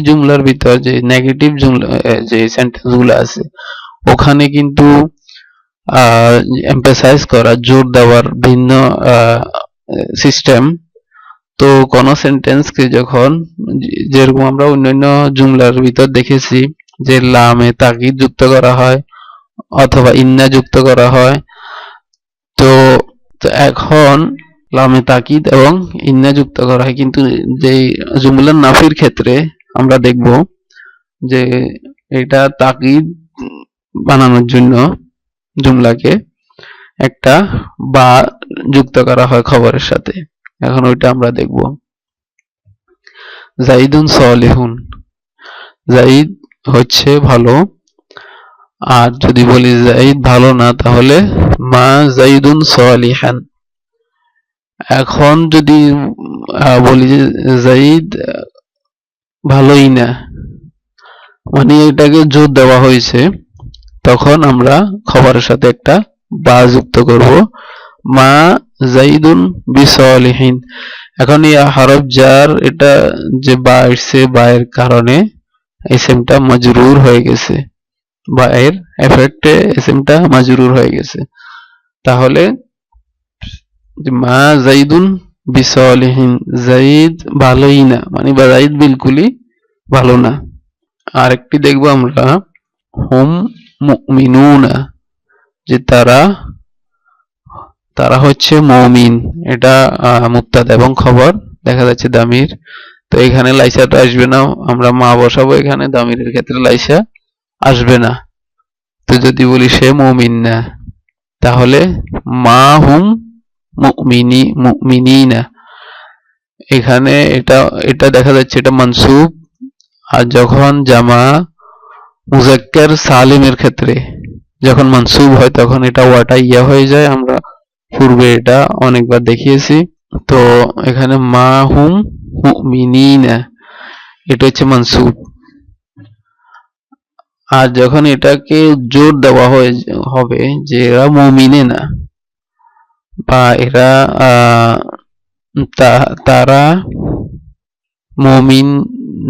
জুমলার ভিতর যে নেগেটিভ জুমলা যে সেন্টেন্স গুলো আছে ওখানে কিন্তু এমফাসাইজ করা, জোর দেওয়ার ভিন্ন সিস্টেম। তো কোন সেন্টেন্সকে যখন, যেরকম আমরা অন্যান্য জুমলার ভিতর দেখেছি যে লামে তাকিদ যুক্ত করা হয় অথবা ইন্না যুক্ত করা হয়, তো এখন লামে তাকিদ এবং ইন্না যুক্ত করা হয়, কিন্তু যে জুমলার নাফির ক্ষেত্রে আমরা দেখব যে এটা তাকিদ বানানোর জন্য জুমলাকে একটা বা যুক্ত করা হয় খবরের সাথে। এখন ওইটা আমরা দেখব। জাইদুন সালিহুন, জাইদ হচ্ছে ভালো। আর যদি বলি জাইদ ভালো না তাহলে মা জাইদুন সালিহান। এখন যদি বলি যে জাইদ ভালোই না, মানে এটাকে জোর দেওয়া হয়েছে, তখন আমরা খবরের সাথে একটা বা যুক্ত করব, মা জাইদুন বিসালিহিন। এখন এই হরফ জার, এটা যে বা এসছে, বা এর কারণে ইসমটা মাজরুর হয়ে গেছে, বা এর এফেক্টে ইসমটা মাজরুর হয়ে গেছে। তাহলে মা জাইদুন বিসালিহিন, জাইদ ভালোই না, মানে বা জাইদ বিলকুলই ভালো না। আরেকটি দেখবো আমরা হুম মুমিনুনা, যে তারা হচ্ছে মুমিন। এটা মুবতাদা এবং খবর দেখা যাচ্ছে দামির। তো এখানে লাইসাটা আসবে না, আমরা মা বসাবো এখানে, দামিরের ক্ষেত্রে লাইসা আসবে না। তো যদি বলি সে মুমিন না, তাহলে মা হুম মুমিনিনা। এখানে এটা দেখা যাচ্ছে এটা মানসুব। আর যখন জামা মুজাক্কার সালিমের ক্ষেত্রে যখন মানসুব হয় তখন এটা ওয়াটা ইয়া হয়ে যায়, আমরা পূর্বে এটা অনেকবার দেখিয়েছি। তো এখানে মা হুম মুমিনিনা, এটা হচ্ছে মানসুব। আর যখন এটাকে জোর দেওয়া হবে যে এরা মুমিনে না, বা এরা তারা মুমিন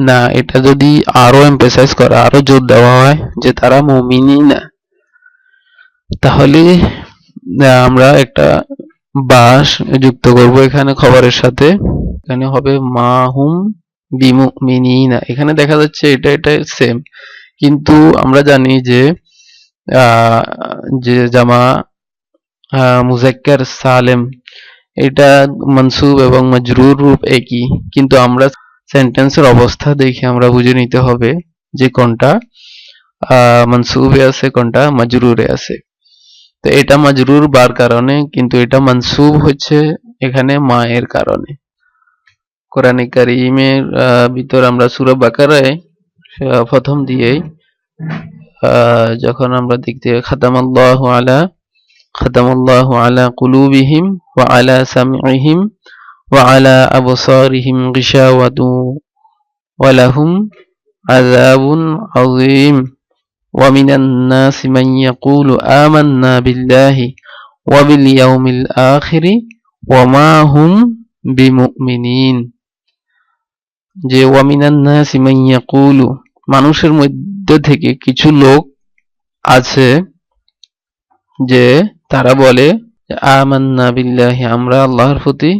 না, এটা যদি আরো এমফাসাইজ করা, আরো জোর দেওয়া হয় যে তারা মুমিনই না, তাহলে আমরা একটা বাস যুক্ত করব এখানে খবরের সাথে। এখানে হবে মা হুম বিমুমিনিনা। এখানে দেখা যাচ্ছে এটা সেম, কিন্তু আমরা জানি যে জামা মুজাক্কার সালেম এটা মানসুব এবং মাজরুর রূপ একই, কিন্তু আমরা সেন্টেন্সের অবস্থা দেখে আমরা বুঝে নিতে হবে যে কোনটা মানসুবে আছে কোনটা মাজরুরে আছে। তো এটা মাজরুর বার কারণে, কিন্তু এটা মানসুব হচ্ছে এখানে মা এর কারণে। কোরআনে কারীমের ভিতর আমরা সূরা বাকারায় প্রথম দিয়েই যখন আমরা দেখতে খাতামাল্লাহু আলা কুলুবিহিম ওয়া আলা সামইহিম ওয়া আলা আবসারিহিম গিশাওয়াতু ওয়া লাহুম আযাবুন আযীম ওয়া মিনান নাসি মান ইয়াকুলু আমান্না বিল্লাহি ওয়া বিল ইয়াউমিল আখিরি ওয়া মা হুম বিমুমিনিন। যে ওয়া মিনান নাসি মান ইয়াকুলু, মানুষের মধ্যে থেকে কিছু লোক আছে যে তারা বলে আমান্না বিল্লাহি, আমরা আল্লাহর প্রতি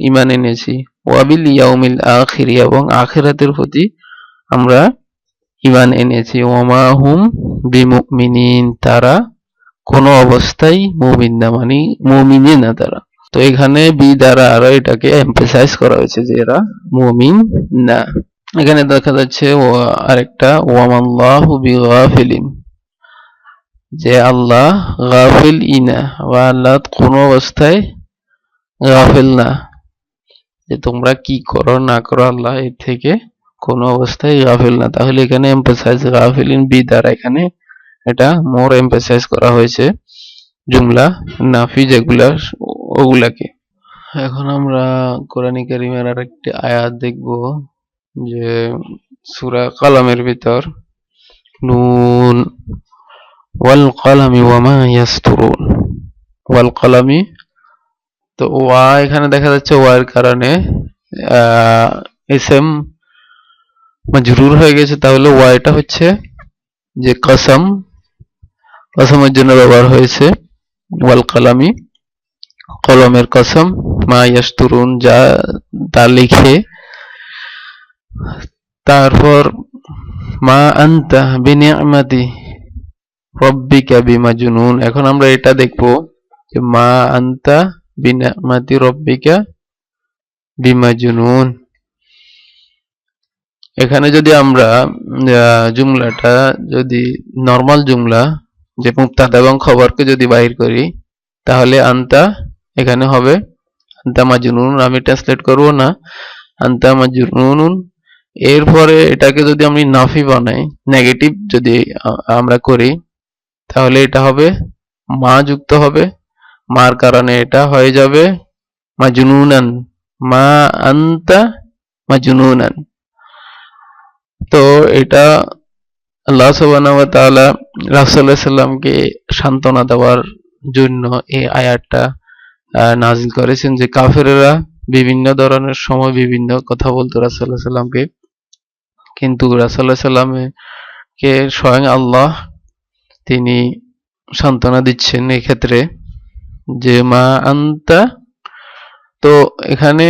ঈমান এনেছি, ওয়া বিল ইয়াউমিল আখির, এবং আখিরাতের প্রতি আমরা ঈমান এনেছি। ওয়ামা হুম বিমুমিনিন, তারা কোনো অবস্থায় মুমিন না, মানে মুমিনই না তারা। তো এখানে বি দ্বারা আরো এটাকে এমফাসাইজ করা হয়েছে যে এরা মুমিন না। এখানে দেখা যাচ্ছে আরেকটা ওয়ামাল্লাহু বিগাফিলিন, যে আল্লাহ গাফিল ইনা, বা আল্লাহ কোনো অবস্থায় গাফিল না, যে তোমরা কি করো না করো আল্লাহ এর থেকে কোনো অবস্থায় গাফিল না। তাহলে এখানে এমফাসাইজ গাফিলিন বি দ্বারা এখানে এটা মোর এমফাসাইজ করা হয়েছে জুমলা নাফি যেগুলা ওগুলাকে। এখন আমরা কোরআন কারীমের আরেকটি আয়াত দেখব, যে সূরা কালামের ভিতর নুন ওয়াল কলামি ওয়ামা ইয়াসতুরুন, ওয়াল কলামি। তো ওয়া এখানে দেখা যাচ্ছে ওয়ার কারণে ইসম মাজরুর হয়ে গেছে, তাহলে ওয়া এটা হচ্ছে যে কসম, কসমের জন্য ব্যবহার হয়েছে। ওয়াল কলামি, কলমের কসম, মা ইয়াসতুরুন, যা তা লিখে। তারপর মা আনতা বিনিআমাতি রব্বিকা বিমাজনুন। এখন আমরা এটা দেখব যে মা আনতা বিনিআমাতি রব্বিকা বিমাজনুন। এখানে যদি আমরা জুমলাটা যদি নরমাল জুমলা, যে মুবতাদা এবং খবরকে যদি বাহির করি, তাহলে আনতা এখানে হবে আনতা মাজনুন। আমি ট্রান্সলেট করব না, আনতা মাজনুন। এরপরে এটাকে যদি আমি নাফি বানাই, নেগেটিভ যদি আমরা করি, তাহলে এটা হবে মা যুক্ত হবে, মার কারণে এটা হয়ে যাবে মাজনুনান, মা আনতা মাজনুনান। তো এটা আল্লাহ সুবহানাহু ওয়া তাআলা রাসূল সাল্লাল্লাহু আলাইহি সাল্লামকে সান্ত্বনা দেওয়ার জন্য এই আয়াতটা নাযিল করেছেন, যে কাফেররা বিভিন্ন ধরনের সময় বিভিন্ন কথা বলতো রাসূল সাল্লাল্লাহু আলাইহি সাল্লামকে, কিন্তু রাসূল সাল্লাল্লাহু আলাইহি সাল্লামকে স্বয়ং আল্লাহ তিনি সান্ত্বনা দিচ্ছেন এই ক্ষেত্রে, যে মা আনতা। তো এখানে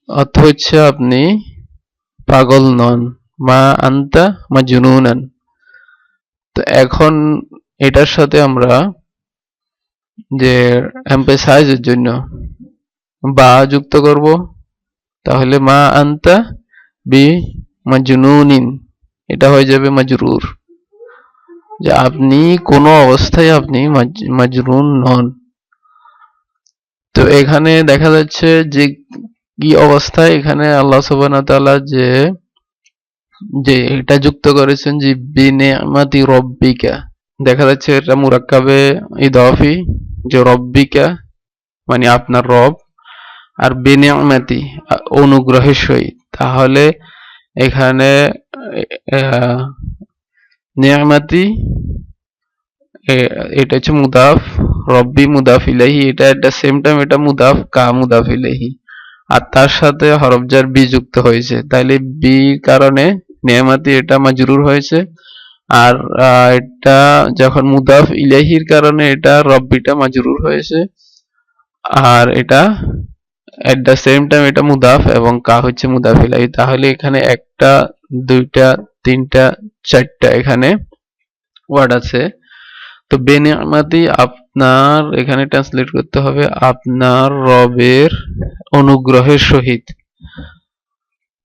অর্থ হচ্ছে আপনি পাগল নন, মা আনতা মাজনুনান। তো এখন এটার সাথে আমরা যে এমফাসাইজের জন্য বা যুক্ত করব, তাহলে মা আনতা বি মাজনুনিন, এটা হয়ে যাবে মাজরুর, যে আপনি কোনো অবস্থায় আপনি মাজনুন নন। তো এখানে দেখা যাচ্ছে যে কি অবস্থায় এখানে আল্লাহ সুবহানাহু ওয়া তাআলা যে এটা যুক্ত করেছেন, যে বিনিআমাতি রব্বিকা। দেখা যাচ্ছে এটা মুরাক্কাবে ইদাফি, যে রব্বিকা মানে আপনার রব, আর বিনিআমাতি অনুগ্রহের সহিত। তাহলে এখানে নিয়ামাতি এটা হচ্ছে মুদাফ, রব্বি মুদাফ ইলাইহি, এটা এট দ্য সেম টাইম এটা মুদাফ কা মুদাফ ইলাইহি, আর তার সাথে হরফ জার বি যুক্ত হয়েছে। তাইলে বি কারণে নিয়ামাতি এটা মাজরুর হয়েছে, আর এটা যখন মুদাফ ইলাইহির কারণে এটা রব্বিটা মাজরুর হয়েছে, আর এটা এট দ্য সেম টাইম এটা মুদাফ এবং কা হচ্ছে মুদাফ ইলাইহি। তাহলে এখানে একটা, দুইটা, তিনটা, চারটা এখানে ওয়ার্ড আছে। তো বেনিআমাতি আপনার এখানে ট্রান্সলেট করতে হবে আপনার রবের অনুগ্রহের সহিত।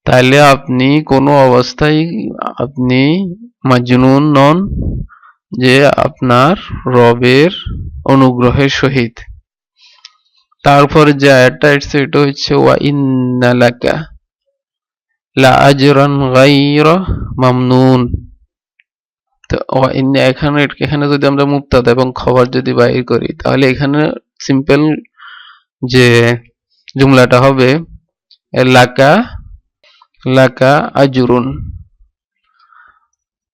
তাহলে আপনি কোনো অবস্থায় আপনি মাজনুন নন, যে আপনার রবের অনুগ্রহের সহিত। তারপরে যে আয়াতটা এসেছে এটা হচ্ছে ওয়া ইন্না লাকা লা আজরান গায়রা মামনুন। তো ওয়া ইন্না এখানে যদি আমরা মুবতাদা এবং খবর যদি বাইর করি, তাহলে এখানে সিম্পল যে জুমলাটা হবে লাকা লাকা আজরুন।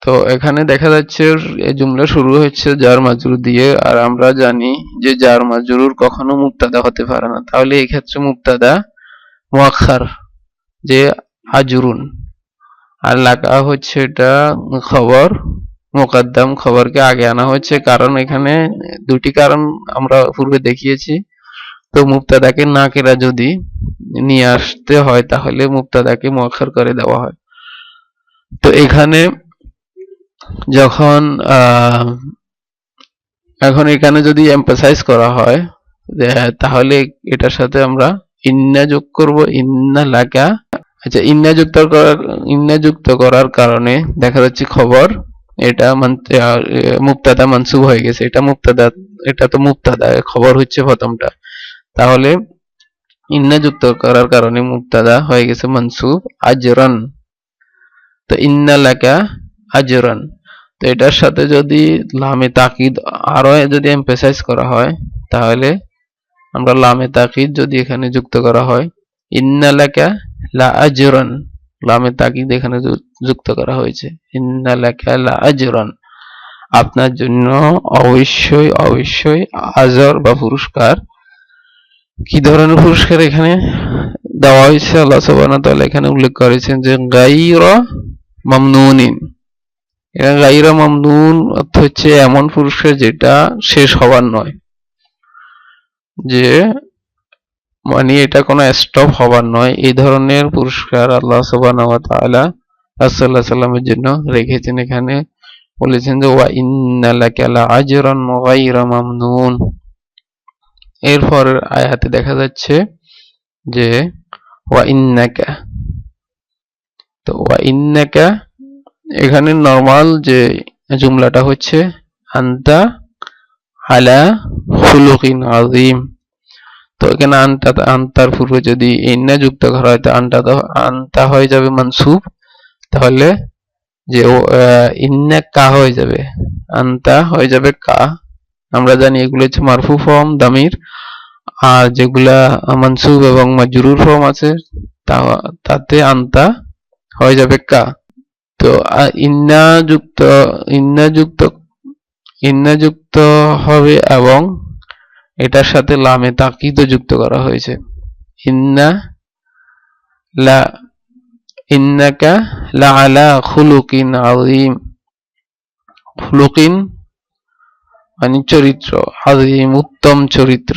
তো এখানে দেখা যাচ্ছে এই জুমলা শুরু হচ্ছে জার মাজরুর দিয়ে, আর আমরা জানি যে জার মাজরুর কখনো মুবতাদা হতে পারে না। তাহলে এই ক্ষেত্রে মুবতাদা মুআক্খার, যে আজরুন, আর লাকা হচ্ছে এটা খবর মুকদ্দম, খবরকে আগে আনা হচ্ছে। কারণ এখানে দুটি কারণ আমরা পূর্বে দেখিয়েছি। তো মুবতাদাকে নাকিরা যদি নিয়ে আসতে হয়, তাহলে মুবতাদাকে মুআক্খার করে দেওয়া হয়। তো এখানে যখন এখন এখানে যদি এমফাসাইজ করা হয় তাহলে এটার সাথে আমরা ইন্না যোগ করব, ইন্না লাকা। আচ্ছা, ইন্না যুক্ত করার কারণে দেখা যাচ্ছে খবর এটা মুবতাদা মানসুব হয়ে গেছে। এটা তো মুবতাদা, খবর হচ্ছে প্রথমটা, তাহলে ইন্না যুক্ত করার কারণে মুবতাদা হয়ে গেছে মানসুব আজরান। তো ইন্না লাকা আজরান, তো এটার সাথে যদি লামে তাকিদ আরো যদি এমফাসাইজ করা হয় তাহলে আমরা লামে তাকিদ যদি এখানে যুক্ত করা হয়, ইন্না লাকা লা আজরান, লামে তাকিদ এখানে যুক্ত করা হয়েছে, ইন্না লাকা লা আজরান, আপনার জন্য অবশ্যই অবশ্যই আজর বা পুরস্কার। কি ধরনের পুরস্কার এখানে দেওয়া হয়েছে? আল্লাহ সুবহানাহু ওয়া তাআলা এখানে উল্লেখ করেছেন যে গায়রা মামনুনিন। গায়রা মামনুন অর্থ হচ্ছে এমন পুরস্কার যেটা শেষ হবার নয়, যে মানে এটা কোনো স্টপ হবার নয়, এই ধরনের পুরস্কার আল্লাহ সুবহানাহু ওয়া তাআলা রাসূলুল্লাহ সাল্লাল্লাহু আলাইহি ওয়াসাল্লামের জন্য রেখেছেন। এখানে বলেছেন যে ওয়া ইন্না লাকা লা আজরান গায়রা মামনুন। এরপর আয়াতে দেখা যাচ্ছে যে ওয়া ইন্নাকা, তো ওয়া ইন্নাকা এখানে নরমাল যে জুমলাটা হচ্ছে আনতা আলা খুলুকিন আযীম। তো এখানে আনতার পূর্বে যদি ইন্না যুক্ত করা হয় তো আনতা হয়ে যাবে মানসুব, তাহলে যে ইন্না কা হয়ে যাবে, আনতা হয়ে যাবে কা। আমরা জানি এগুলো হচ্ছে মারফু ফর্ম দামির, আর যেগুলা মানসুব এবং মাজরুর ফর্ম আছে তাতে আনতা হয়ে যাবে কা। তো ইন্না যুক্ত হবে এবং এটার সাথে লামে তাকিদও যুক্ত করা হয়েছে। ইন্নাকা লা আলা খুলুকিন আযীম, খুলুকিন মানে চরিত্র, আযীম উত্তম চরিত্র,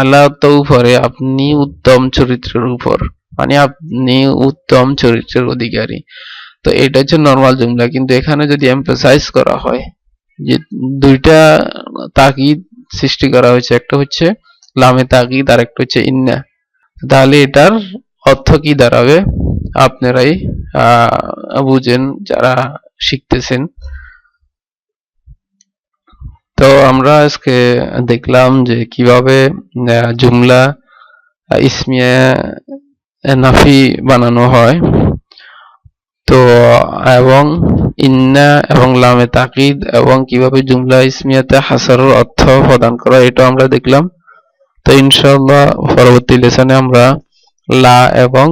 আলা তো উপরে, আপনি উত্তম চরিত্রের উপর, মানে আপনি উত্তম চরিত্রের অধিকারী। তো এটা হচ্ছে নরমাল জুমলা, কিন্তু এখানে যদি এমফাসাইজ করা হয় যে দুইটা তাকিদ সৃষ্টি করা হয়েছে, একটা হচ্ছে লামে তাকিদ আর একটা হচ্ছে ইন্না, তাহলে এটার অর্থ কি দাঁড়াবে আপনারাই বুঝেন যারা শিখতেছেন। তো আমরা আজকে দেখলাম যে কিভাবে জুমলা ইসমিয়া নাফি বানানো হয়, তো এবং ইন্না এবং লামে তাকিদ এবং কিভাবে জুমলা ইসমিয়াতে হাসারের অর্থ প্রদান করা, এটা আমরা দেখলাম। তো ইনশাআল্লাহ পরবর্তী লেসনে আমরা লা এবং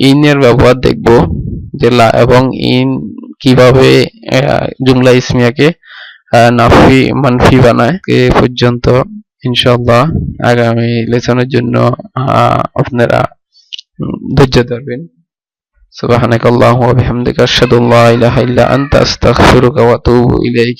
ইন এর ব্যবহার দেখব, যে লা এবং ইন কিভাবে জুমলা ইসমিয়াকে নাফি মানফি বানায়। এ পর্যন্ত ইনশাআল্লাহ আগামী লেসনের জন্য আপনারা ধৈর্য ধরবেন। সুবহানাকাল্লাহু ওয়া বিহামদিকা আশহাদু আল্লা ইলাহা ইল্লা আনতা আস্তাগফিরুকা ওয়া আতুবু ইলাইক।